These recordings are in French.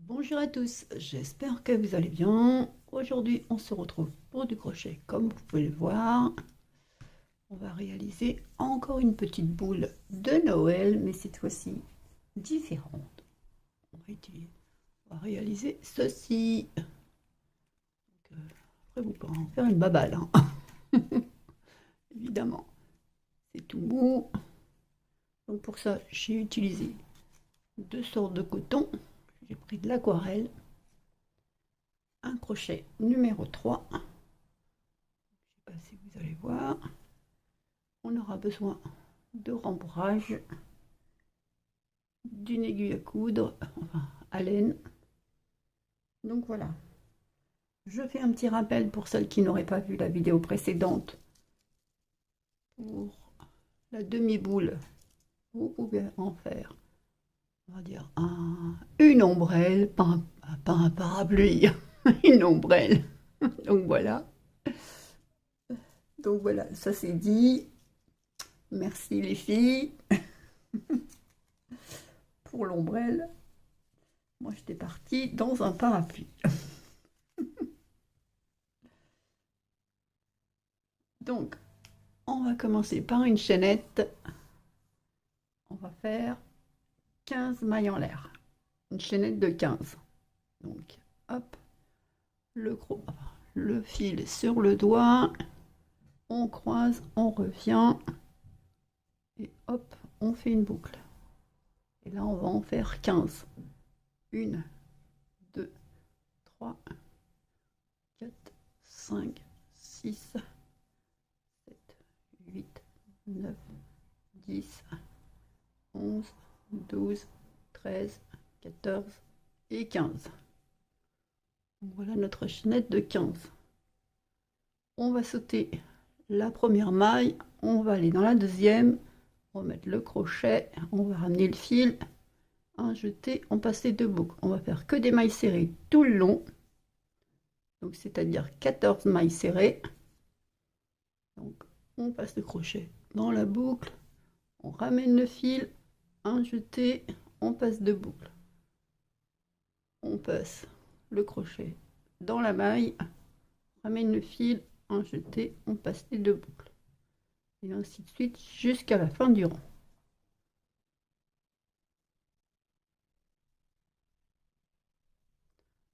Bonjour à tous, j'espère que vous allez bien. Aujourd'hui, on se retrouve pour du crochet. Comme vous pouvez le voir, on va réaliser encore une petite boule de Noël, mais cette fois-ci différente. On va réaliser ceci. Après, vous pourrez en faire une babale, hein. Évidemment. C'est tout mou. Donc pour ça, j'ai utilisé deux sortes de coton. J'ai pris de l'aquarelle, un crochet numéro 3. Je ne sais pas si vous allez voir. On aura besoin de rembourrage, d'une aiguille à coudre, enfin à laine. Donc voilà. Je fais un petit rappel pour celles qui n'auraient pas vu la vidéo précédente. Pour la demi-boule, vous pouvez en faire, on va dire, une ombrelle, pas un parapluie, une ombrelle. Donc voilà. Donc voilà, ça c'est dit. Merci les filles pour l'ombrelle. Moi j'étais partie dans un parapluie. Donc on va commencer par une chaînette. On va faire 15 mailles en l'air. Une chaînette de 15. Donc hop, le fil sur le doigt. On croise, on revient. Et hop, on fait une boucle. Et là, on va en faire 15. 1, 2, 3, 4, 5, 6, 7, 8, 9, 10, 11, 12, 13, 14 et 15. Donc voilà notre chaînette de 15. On va sauter la première maille, on va aller dans la deuxième, on va mettre le crochet, on va ramener le fil, un jeté, on passe les deux boucles. On va faire que des mailles serrées tout le long, donc c'est-à-dire 14 mailles serrées. Donc on passe le crochet dans la boucle, on ramène le fil, un jeté, on passe deux boucles. On passe le crochet dans la maille, on ramène le fil, un jeté, on passe les deux boucles. Et ainsi de suite jusqu'à la fin du rang.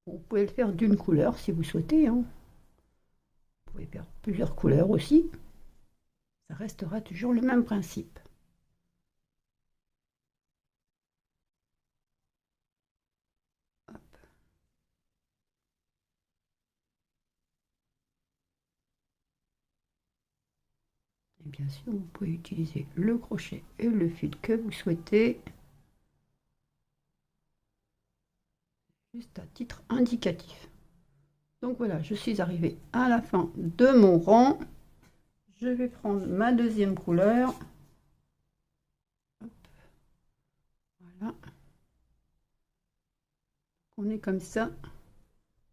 Vous pouvez le faire d'une couleur si vous souhaitez, hein. Vous pouvez faire plusieurs couleurs aussi. Ça restera toujours le même principe. Hop. Et bien sûr, vous pouvez utiliser le crochet et le fil que vous souhaitez. Juste à titre indicatif. Donc voilà, je suis arrivée à la fin de mon rang. Je vais prendre ma deuxième couleur. Hop. Voilà. On est comme ça.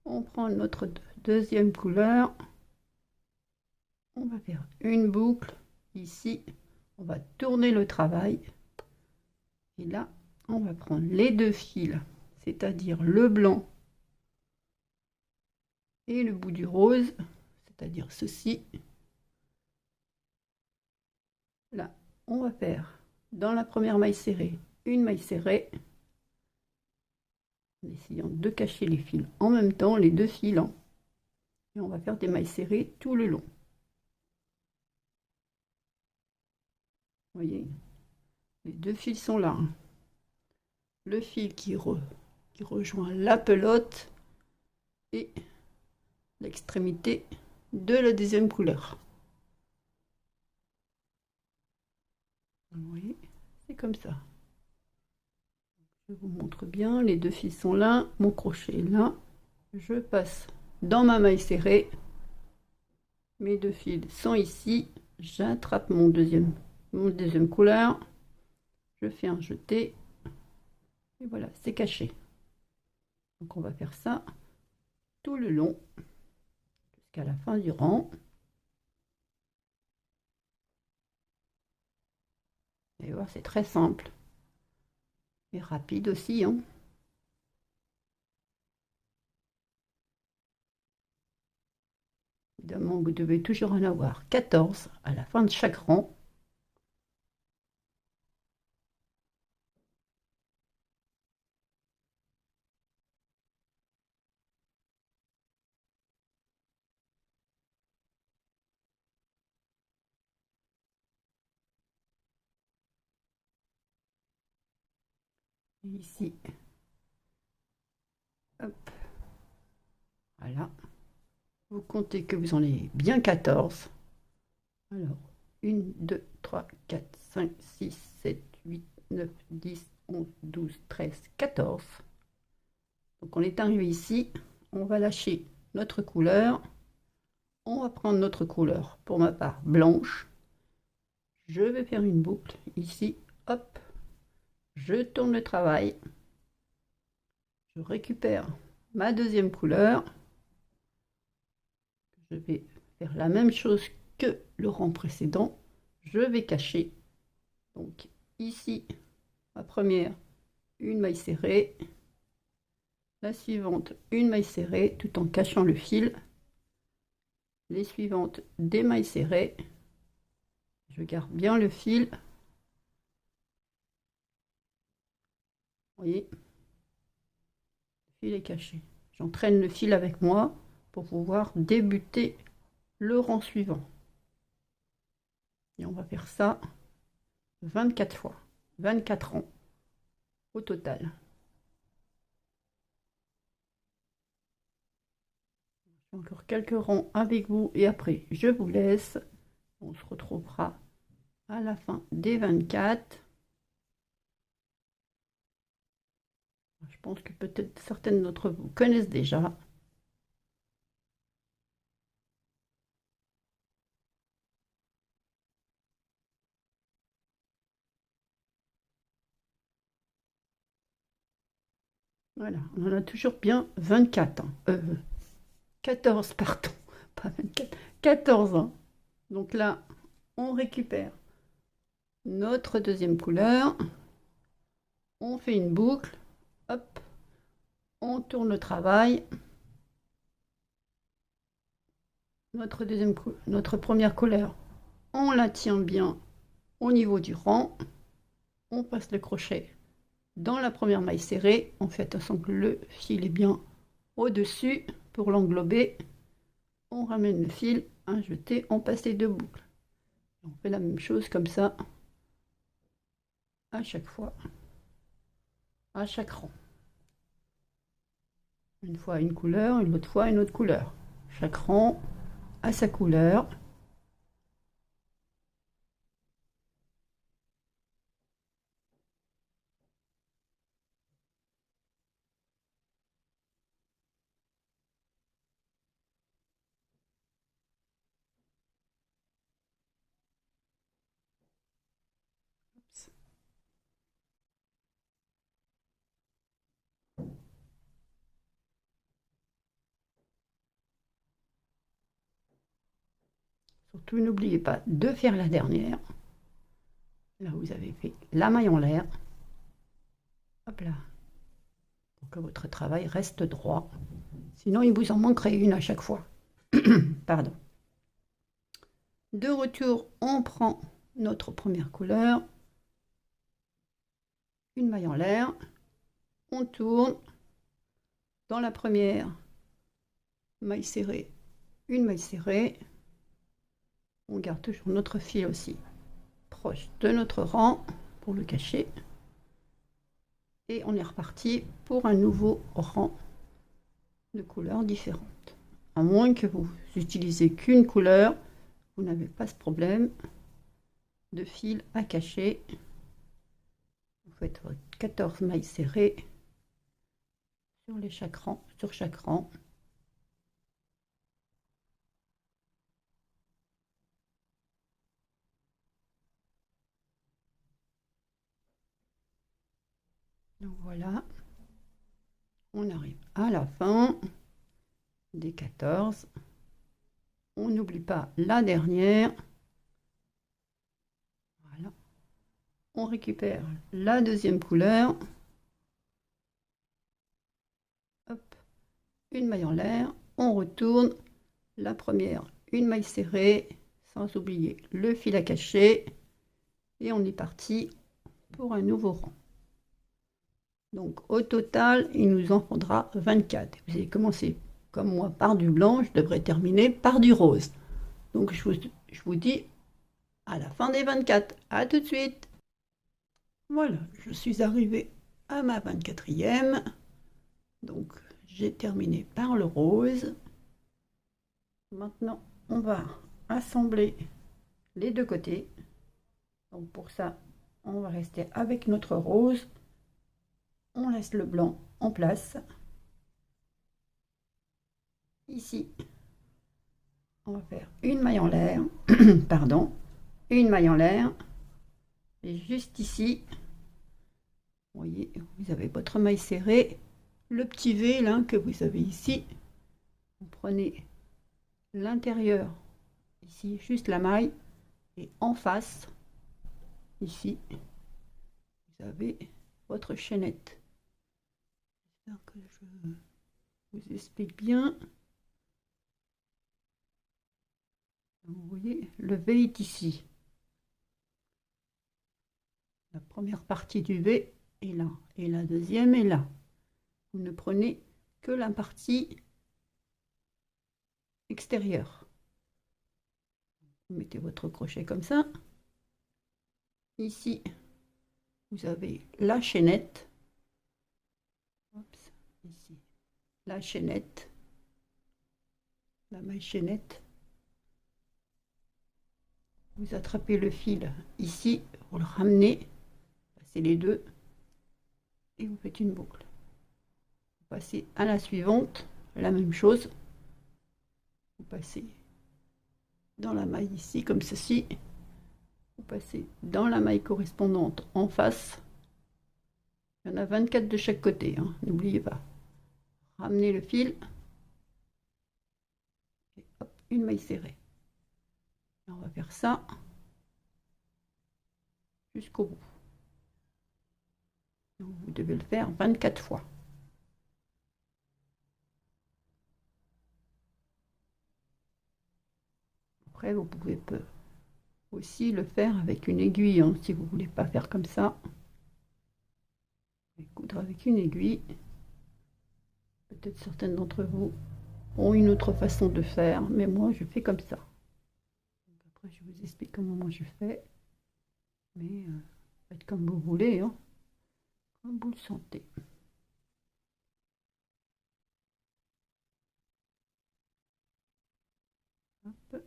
On prend notre deuxième couleur. On va faire une boucle ici. On va tourner le travail. Et là, on va prendre les deux fils, c'est-à-dire le blanc et le bout du rose, c'est-à-dire ceci. Là, on va faire dans la première maille serrée, une maille serrée, en essayant de cacher les fils en même temps, les deux fils, hein. Et on va faire des mailles serrées tout le long. Vous voyez, les deux fils sont là, hein. Le fil qui rejoint la pelote et l'extrémité de la deuxième couleur. Vous voyez, c'est comme ça. Je vous montre bien, les deux fils sont là, mon crochet est là. Je passe dans ma maille serrée. Mes deux fils sont ici. J'attrape mon deuxième couleur. Je fais un jeté. Et voilà, c'est caché. Donc on va faire ça tout le long jusqu'à la fin du rang. Et voilà, c'est très simple et rapide aussi, hein. Évidemment, vous devez toujours en avoir 14 à la fin de chaque rang. Et ici, hop, voilà. Vous comptez que vous en avez bien 14. Alors, 1, 2, 3, 4, 5, 6, 7, 8, 9, 10, 11, 12, 13, 14. Donc on est arrivé ici, on va lâcher notre couleur. On va prendre notre couleur, pour ma part blanche. Je vais faire une boucle ici, hop. Je tourne le travail. Je récupère ma deuxième couleur. Je vais faire la même chose que le rang précédent. Je vais cacher. Donc ici, ma première, une maille serrée. La suivante, une maille serrée, tout en cachant le fil. Les suivantes, des mailles serrées. Je garde bien le fil. Vous voyez, le fil est caché. J'entraîne le fil avec moi pour pouvoir débuter le rang suivant. Et on va faire ça 24 fois, 24 rangs au total. Encore quelques rangs avec vous et après je vous laisse. On se retrouvera à la fin des 24. Je pense que peut-être certaines d'entre vous connaissent déjà. Voilà, on en a toujours bien 24 ans. 14, pardon, pas 24, 14 ans. Donc là, on récupère notre deuxième couleur. On fait une boucle. Hop, on tourne le travail. Notre première couleur, on la tient bien au niveau du rang. On passe le crochet dans la première maille serrée. On fait attention que le fil est bien au-dessus pour l'englober. On ramène le fil, un jeté, on passe les deux boucles. On fait la même chose comme ça à chaque fois, à chaque rang. Une fois une couleur, une autre fois une autre couleur. Chaque rang a sa couleur. Surtout, n'oubliez pas de faire la dernière. Là, vous avez fait la maille en l'air. Hop là. Pour que votre travail reste droit. Sinon, il vous en manquerait une à chaque fois. Pardon. De retour, on prend notre première couleur. Une maille en l'air. On tourne. Dans la première, maille serrée, une maille serrée. On garde toujours notre fil aussi proche de notre rang pour le cacher. Et on est reparti pour un nouveau rang de couleurs différentes. À moins que vous n'utilisez qu'une couleur, vous n'avez pas ce problème de fil à cacher. Vous faites votre 14 mailles serrées sur chaque rang. Donc voilà, on arrive à la fin des 14. On n'oublie pas la dernière. Voilà. On récupère la deuxième couleur. Hop, une maille en l'air. On retourne. La première, une maille serrée, sans oublier le fil à cacher. Et on est parti pour un nouveau rang. Donc au total, il nous en faudra 24. Vous allez commencer comme moi par du blanc, je devrais terminer par du rose. Donc je vous dis à la fin des 24. À tout de suite. Voilà, je suis arrivée à ma 24e. Donc j'ai terminé par le rose. Maintenant, on va assembler les deux côtés. Donc pour ça, on va rester avec notre rose. On laisse le blanc en place. Ici, on va faire une maille en l'air, pardon, une maille en l'air. Et juste ici, vous voyez, vous avez votre maille serrée, le petit V là que vous avez ici. Vous prenez l'intérieur, ici, juste la maille, et en face, ici, vous avez votre chaînette. J'espère que je vous explique bien. Vous voyez, le V est ici. La première partie du V est là, et la deuxième est là. Vous ne prenez que la partie extérieure. Vous mettez votre crochet comme ça. Ici, vous avez la chaînette. Oups, ici, la chaînette, la maille chaînette. Vous attrapez le fil ici, vous le ramenez, passez les deux et vous faites une boucle. Vous passez à la suivante, la même chose. Vous passez dans la maille ici comme ceci. Vous passez dans la maille correspondante en face. Il y en a 24 de chaque côté, hein, n'oubliez pas. Ramenez le fil et hop, une maille serrée. Et on va faire ça jusqu'au bout. Donc, vous devez le faire 24 fois. Après, vous pouvez aussi le faire avec une aiguille, hein, si vous ne voulez pas faire comme ça. Vous pouvez coudre avec une aiguille. Peut-être certaines d'entre vous ont une autre façon de faire, mais moi je fais comme ça. Donc après, je vous explique comment moi je fais, mais faites comme vous voulez, hein, comme vous le sentez. Hop.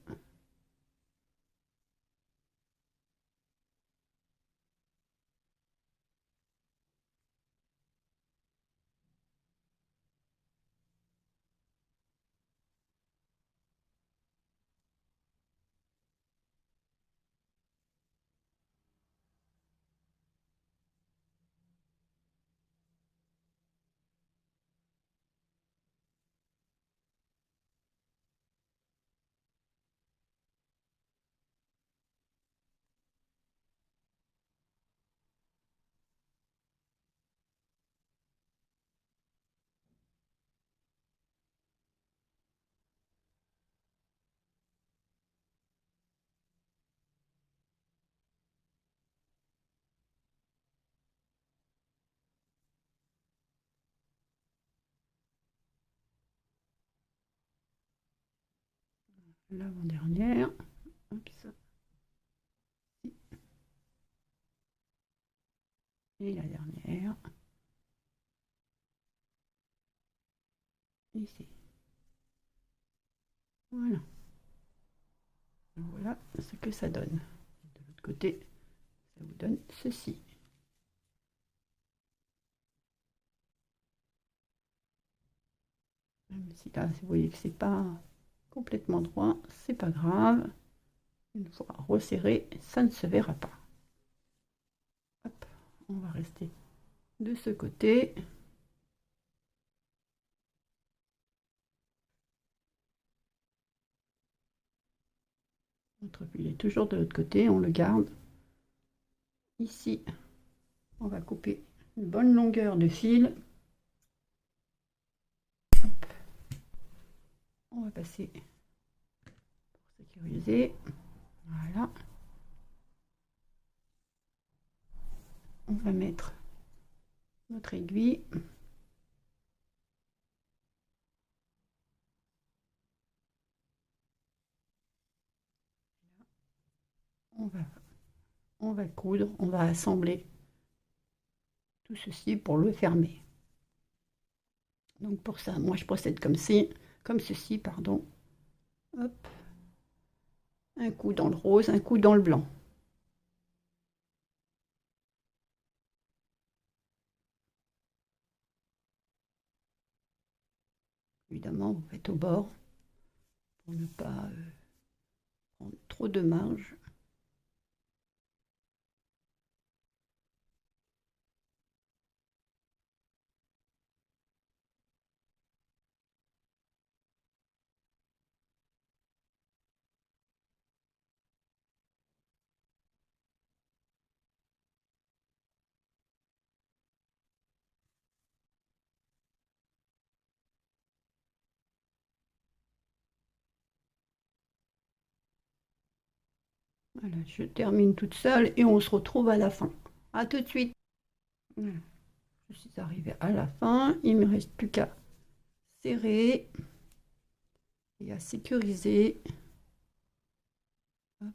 L'avant-dernière. Et la dernière. Ici. Voilà. Voilà ce que ça donne. De l'autre côté, ça vous donne ceci. Même si là, vous voyez que c'est pas complètement droit, c'est pas grave. Une fois resserré, ça ne se verra pas. Hop, on va rester de ce côté. Notre fil est toujours de l'autre côté, on le garde. Ici, on va couper une bonne longueur de fil. Hop. On va passer sécuriser. Voilà. On va mettre notre aiguille. On va coudre, on va assembler tout ceci pour le fermer. Donc pour ça, moi je procède comme ceci, pardon. Hop. Un coup dans le rose, un coup dans le blanc. Évidemment, vous faites au bord pour ne pas prendre trop de marge. Voilà, je termine toute seule et on se retrouve à la fin. À tout de suite. Voilà, je suis arrivée à la fin. Il ne me reste plus qu'à serrer et à sécuriser. Hop.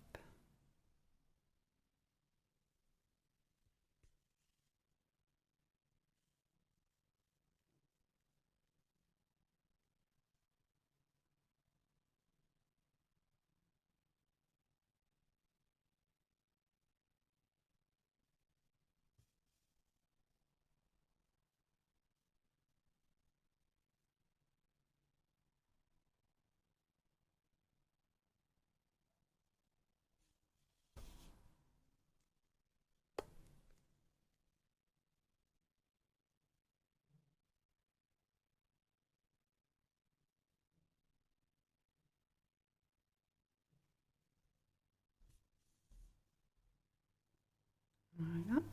Voilà.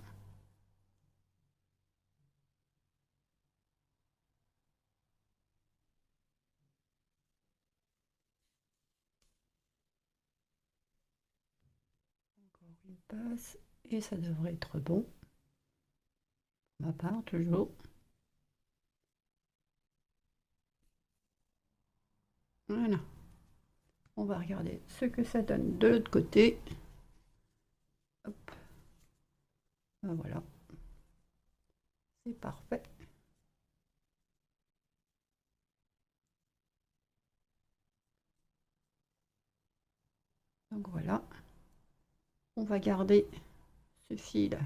Encore une passe et ça devrait être bon. Ma part, toujours. Voilà. On va regarder ce que ça donne de l'autre côté. Hop. Ben voilà. C'est parfait. Donc voilà. On va garder ce fil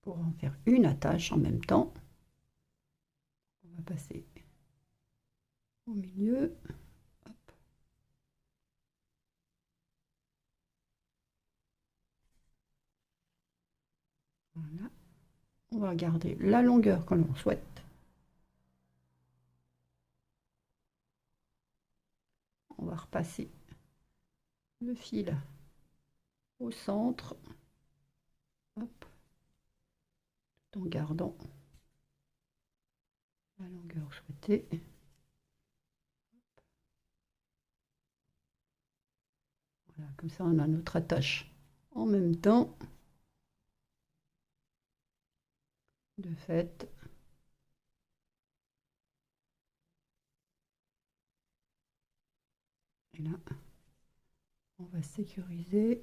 pour en faire une attache en même temps. On va passer au milieu. Hop. Voilà. On va garder la longueur que l'on souhaite. On va repasser le fil au centre. Hop. Tout en gardant la longueur souhaitée. Voilà, comme ça on a notre attache en même temps. De fait. Et là, on va sécuriser.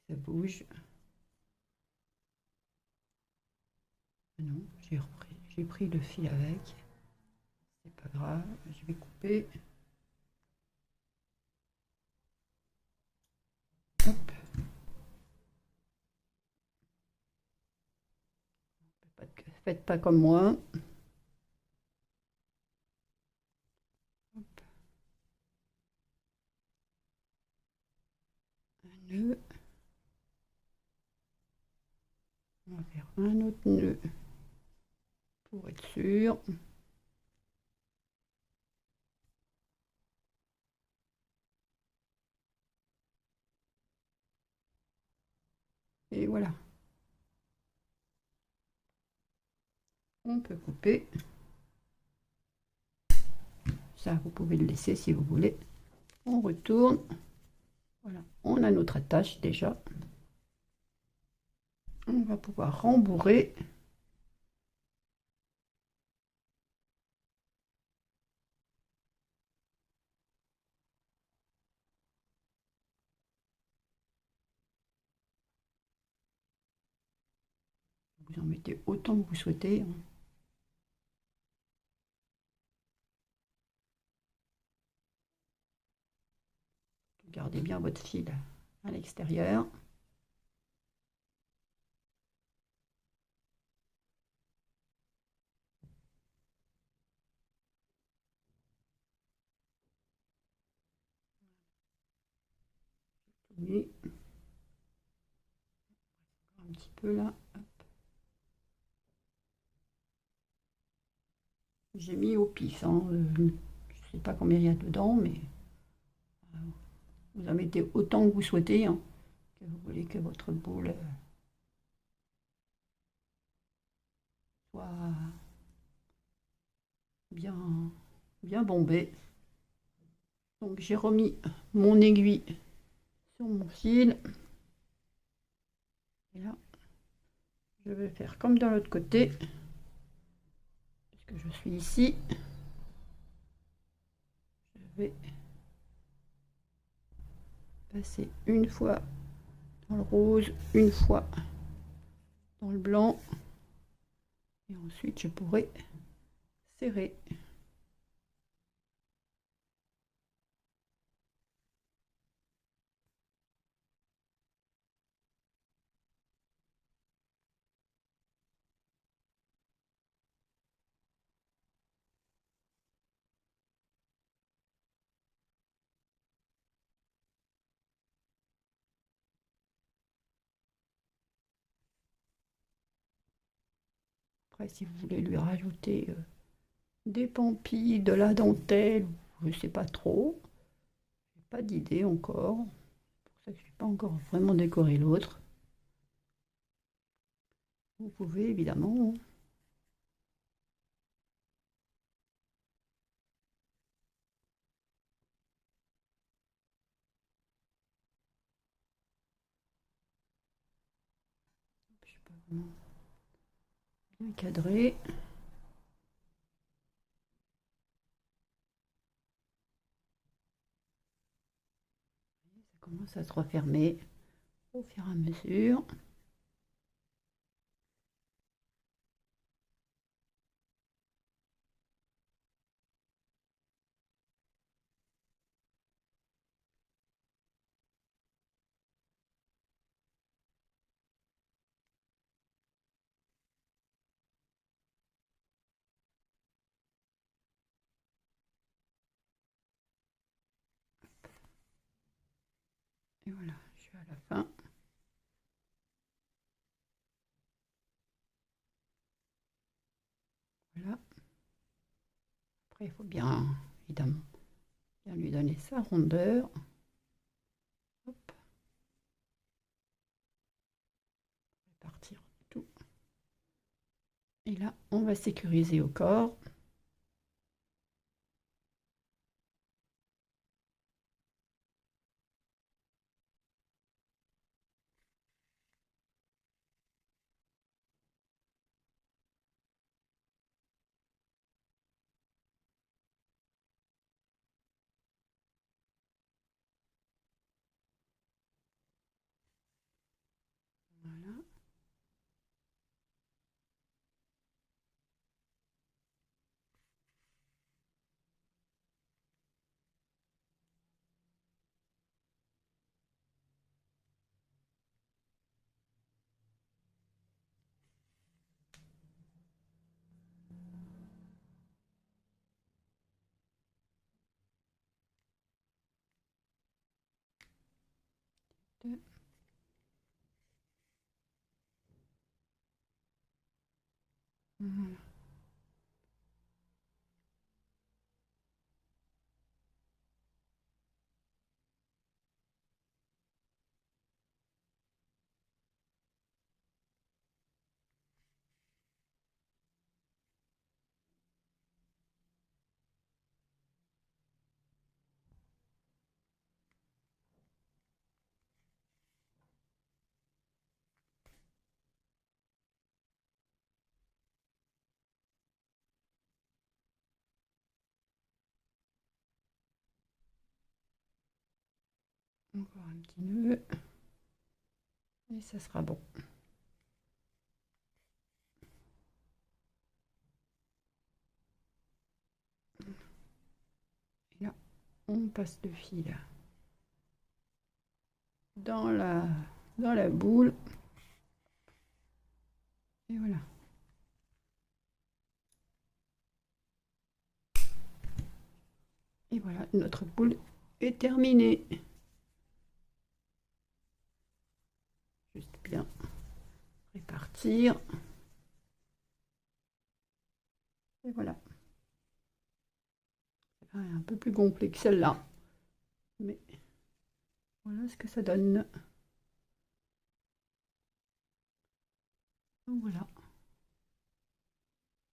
Ça bouge. Non, j'ai pris le fil avec. C'est pas grave, je vais couper. Hop. Faites pas comme moi. Hop. Un nœud. On va faire un autre nœud pour être sûr. Et voilà. On peut couper. Ça, vous pouvez le laisser si vous voulez. On retourne. Voilà, on a notre attache déjà. On va pouvoir rembourrer. Vous en mettez autant que vous souhaitez. Gardez bien votre fil à l'extérieur. Oui. Un petit peu là. J'ai mis au pif. Hein. Je ne sais pas combien il y a dedans, mais vous en mettez autant que vous souhaitez. Hein, que vous voulez que votre boule soit bien, bien bombée. Donc j'ai remis mon aiguille sur mon fil. Et là, je vais faire comme de l'autre côté. Puisque je suis ici, je vais passer une fois dans le rose, une fois dans le blanc. Et ensuite, je pourrai serrer. Après, si vous voulez lui rajouter des pampilles, de la dentelle, je ne sais pas trop. Pas d'idée encore. C'est pour ça que je n'ai pas encore vraiment décoré l'autre. Vous pouvez évidemment. Je sais pas vraiment bien cadré. Ça commence à se refermer au fur et à mesure. Et voilà, je suis à la fin. Voilà. Après, il faut bien, évidemment, bien lui donner sa rondeur. Hop. Répartir tout. Et là, on va sécuriser au corps. Voilà. Deux. Voilà. Encore un petit nœud. Et ça sera bon. Et là, on passe le fil dans la boule. Et voilà. Et voilà, notre boule est terminée. Juste bien répartir. Et voilà. C'est un peu plus gonflé que celle-là. Mais voilà ce que ça donne. Donc voilà.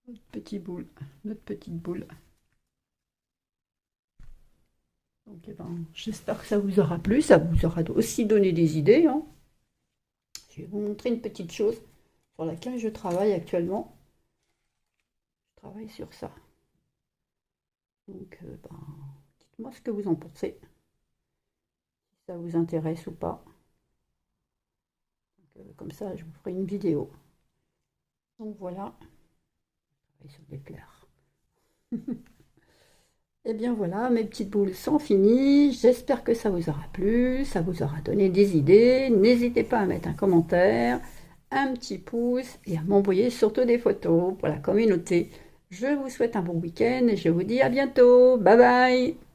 Notre petite boule. Donc, eh ben, j'espère que ça vous aura plu. Ça vous aura aussi donné des idées. Hein. Je vais vous montrer une petite chose sur laquelle je travaille actuellement. Je travaille sur ça. Donc, ben, dites-moi ce que vous en pensez. Si ça vous intéresse ou pas. Donc, comme ça, je vous ferai une vidéo. Donc voilà. Je travaille sur l'éclair. Et bien voilà, mes petites boules sont finies. J'espère que ça vous aura plu, ça vous aura donné des idées. N'hésitez pas à mettre un commentaire, un petit pouce et à m'envoyer surtout des photos pour la communauté. Je vous souhaite un bon week-end et je vous dis à bientôt. Bye bye!